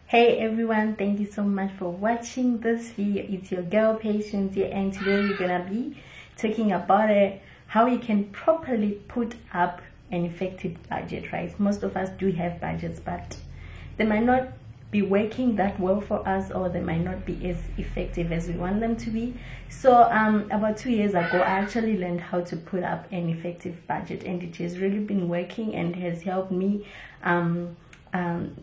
Hey everyone, thank you so much for watching this video. It's your girl Patience here, and today we're gonna be talking about how you can properly put up an effective budget, right? Most of us do have budgets, but they might not be working that well for us, or they might not be as effective as we want them to be. So about 2 years ago, I actually learned how to put up an effective budget, and it has really been working and has helped me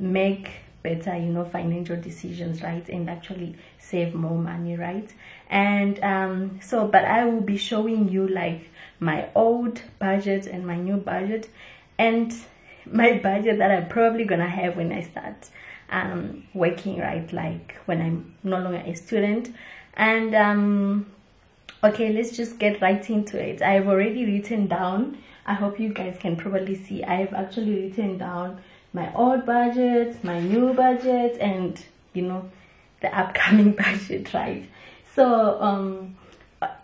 make better financial decisions, right, and actually save more money, right? And but I will be showing you like my old budget and my new budget, and my budget that I'm probably gonna have when I start working, right, like when I'm no longer a student. And okay, let's just get right into it. I've already written down, I hope you guys can probably see, I've actually written down my old budget, my new budget, and the upcoming budget, right? So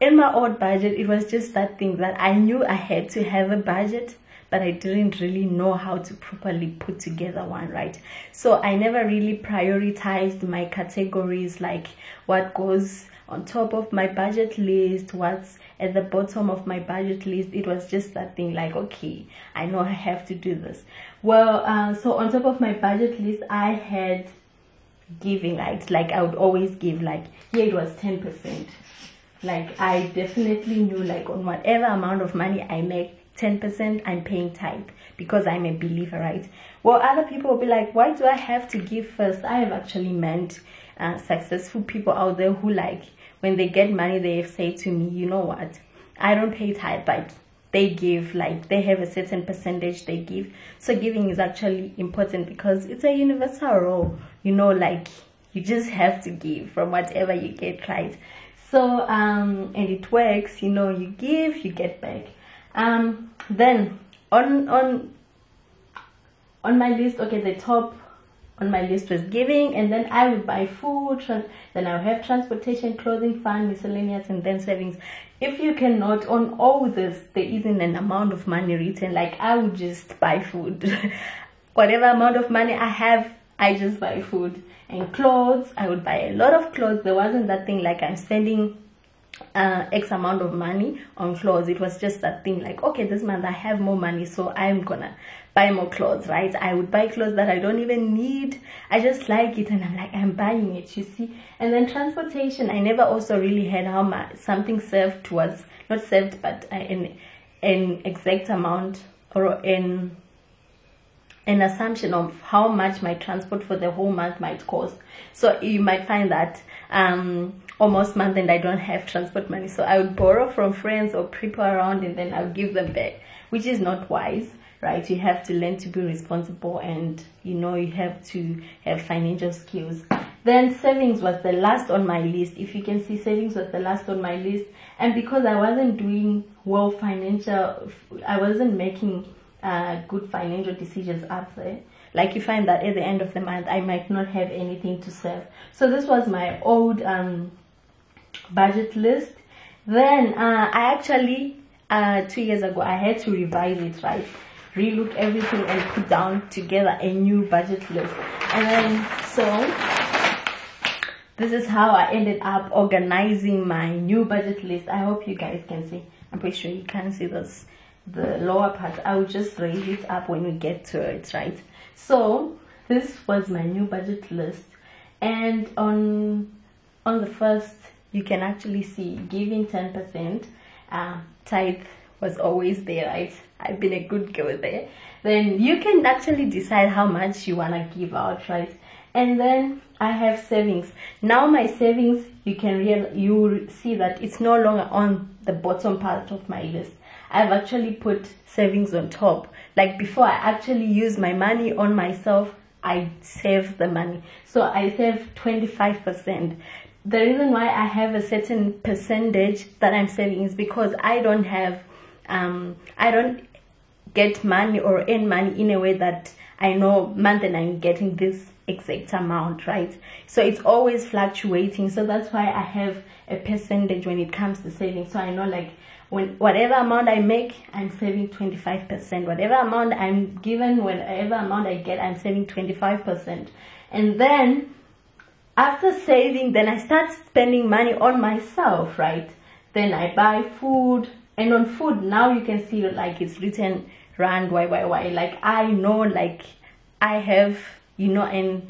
in my old budget, it was just that thing that I knew I had to have a budget, but I didn't really know how to properly put together one, right? So I never really prioritized my categories, like what goes on top of my budget list, what's at the bottom of my budget list. It was just that thing like, okay, I know I have to do this. Well, so on top of my budget list, I had giving, right? Like I would always give, like, yeah, it was 10%. Like I definitely knew, like, on whatever amount of money I make, 10% I'm paying tithe, because I'm a believer, right? Well, other people will be like, why do I have to give first? I have actually met successful people out there who, like, when they get money, they say to me, you know what, I don't pay tithe, but they give, like, they have a certain percentage they give. So giving is actually important because it's a universal rule, like you just have to give from whatever you get, right? So and it works, you give, you get back. Then on my list, okay, the top on my list was giving, and then I would buy food, then I'll have transportation, clothing, fund, miscellaneous, and then savings. If you can note, on all this there isn't an amount of money written. Like I would just buy food. Whatever amount of money I have, I just buy food. And clothes, I would buy a lot of clothes. There wasn't that thing like I'm spending X amount of money on clothes. It was just that thing like, okay, this month I have more money, so I'm gonna buy more clothes, right? I would buy clothes that I don't even need. I just like it, and I'm like, I'm buying it, you see. And then transportation, I never also really had how much something served towards, not served, but an exact amount, or an assumption of how much my transport for the whole month might cost. So you might find that almost month and I don't have transport money, so I would borrow from friends or people around, and then I'll give them back, which is not wise, right? You have to learn to be responsible, and you have to have financial skills. Then savings was the last on my list. If you can see, savings was the last on my list. And because I wasn't doing well I wasn't making good financial decisions up there, like you find that at the end of the month I might not have anything to save. So this was my old budget list. Then I actually 2 years ago I had to revise it, right, relook everything and put down together a new budget list. And then so this is how I ended up organizing my new budget list. I hope you guys can see. I'm pretty sure you can see this, the lower part. I will just raise it up when we get to it, right? So this was my new budget list, and on the first, you can actually see giving 10%. Tithe was always there, right? I've been a good girl there. Then you can actually decide how much you want to give out, right? And then I have savings. Now my savings, you will see that it's no longer on the bottom part of my list. I've actually put savings on top. Like before, I actually use my money on myself, I save the money. So I save 25%. The reason why I have a certain percentage that I'm saving is because I don't get money or earn money in a way that I know month and I'm getting this exact amount, right? So it's always fluctuating. So that's why I have a percentage when it comes to saving. So I know, like, whatever amount I make, I'm saving 25%. Whatever amount I'm given, whatever amount I get, I'm saving 25%. And then after saving, then I start spending money on myself, right? Then I buy food, and on food now you can see like it's written rand YYY. Like I know, like I have, you know, and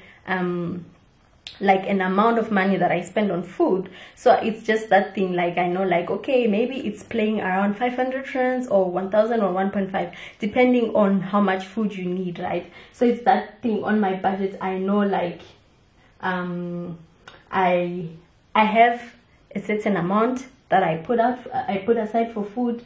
like an amount of money that I spend on food. So it's just that thing, like I know, like okay, maybe it's playing around 500 rands or 1000 or 1.5, depending on how much food you need, right? So it's that thing on my budget. I know, like I have a certain amount that I put aside for food.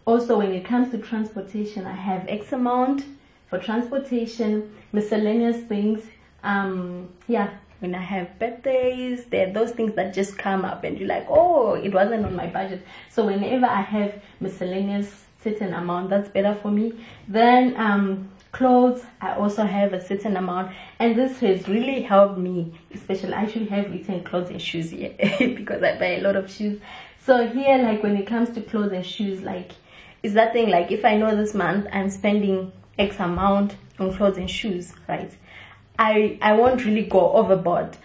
Also, when it comes to transportation, I have X amount for transportation, miscellaneous things. Yeah, when I have birthdays, there are those things that just come up and you're like, oh, it wasn't on my budget. So whenever I have miscellaneous certain amount, that's better for me. Then clothes, I also have a certain amount, and this has really helped me, especially I actually have written clothes and shoes here because I buy a lot of shoes. So here, like when it comes to clothes and shoes, like it's that thing, like if I know this month I'm spending X amount on clothes and shoes, right, I won't really go overboard.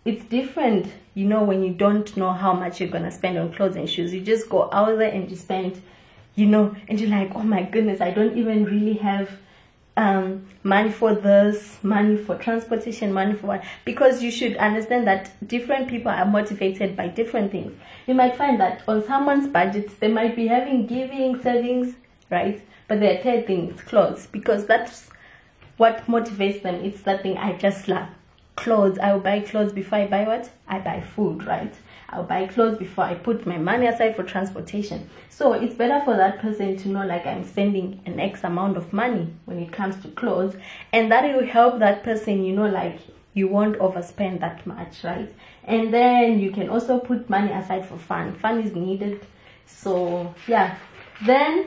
It's different, you know, when you don't know how much you're gonna spend on clothes and shoes. You just go out there and you spend, you know, and you're like, oh my goodness, I don't even really have money for this, money for transportation, money for what. Because you should understand that different people are motivated by different things. You might find that on someone's budget they might be having giving, savings, right, but their third thing is clothes, because that's what motivates them. It's that thing I just love. Clothes, I will buy clothes before I buy what? I buy food, right? I'll buy clothes before I put my money aside for transportation. So it's better for that person to know, like, I'm spending an X amount of money when it comes to clothes, and that will help that person, you know, like you won't overspend that much, right? And then you can also put money aside for fun. Fun is needed. So yeah, then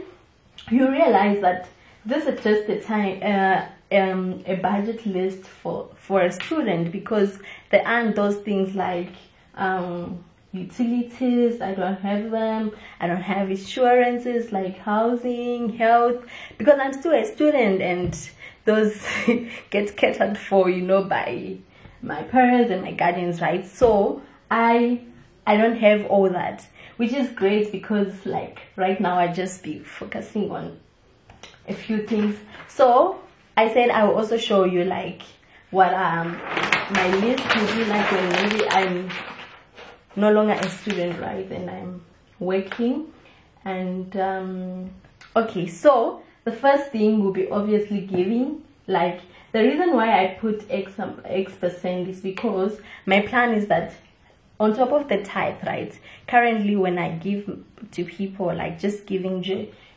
you realize that this is just a time a budget list for a student, because there aren't those things like utilities. I don't have them. I don't have insurances like housing, health, because I'm still a student, and those get catered for, you know, by my parents and my guardians, right? So I don't have all that, which is great, because like right now I just be focusing on a few things. So I said I will also show you like what my list will be like when maybe I'm no longer a student, right, and I'm working. And okay, so the first thing will be obviously giving. Like the reason why I put X% is because my plan is that on top of the tithe, right, currently when I give to people, like just giving,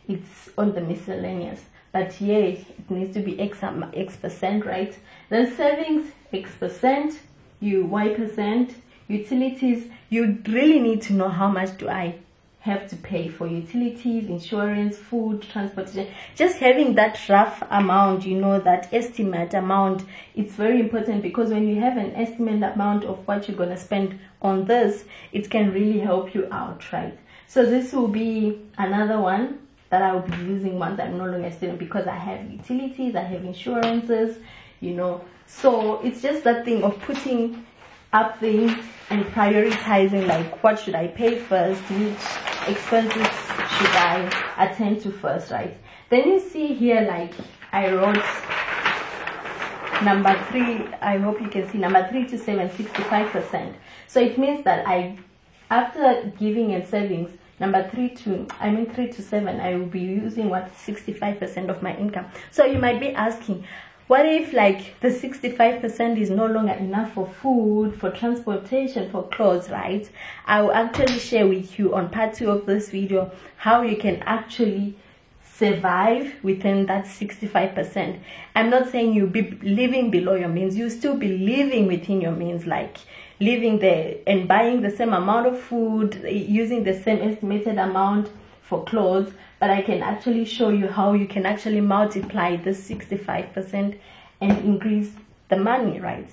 it's on the miscellaneous, but yeah, it needs to be X%, right? Then savings, X%, you Y%, utilities, you really need to know how much do I have to pay for utilities, insurance, food, transportation. Just having that rough amount, you know, that estimate amount, it's very important, because when you have an estimate amount of what you're going to spend on this, it can really help you out, right? So this will be another one that I will be using once I'm no longer a student, because I have utilities, I have insurances, you know. So it's just that thing of putting up things and prioritizing, like what should I pay first, which expenses should I attend to first, right? Then you see here, like I wrote number 3, I hope you can see number 3 to 7, 65%. So it means that after giving and savings, number 3 to 7, I will be using what, 65% of my income. So you might be asking, what if like the 65% is no longer enough for food, for transportation, for clothes, right? I will actually share with you on part 2 of this video how you can actually survive within that 65%. I'm not saying you'll be living below your means. You'll still be living within your means, like living there and buying the same amount of food, using the same estimated amount for clothes. But I can actually show you how you can actually multiply this 65% and increase the money, right?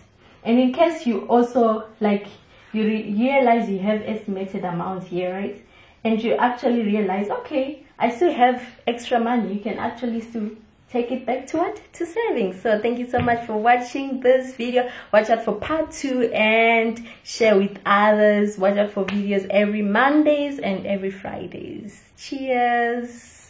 And in case you also like you realize you have estimated amounts here, right, and you actually realize, okay, I still have extra money, you can actually still take it back to what? To saving. So thank you so much for watching this video. Watch out for part 2 and share with others. Watch out for videos every Mondays and every Fridays. Cheers.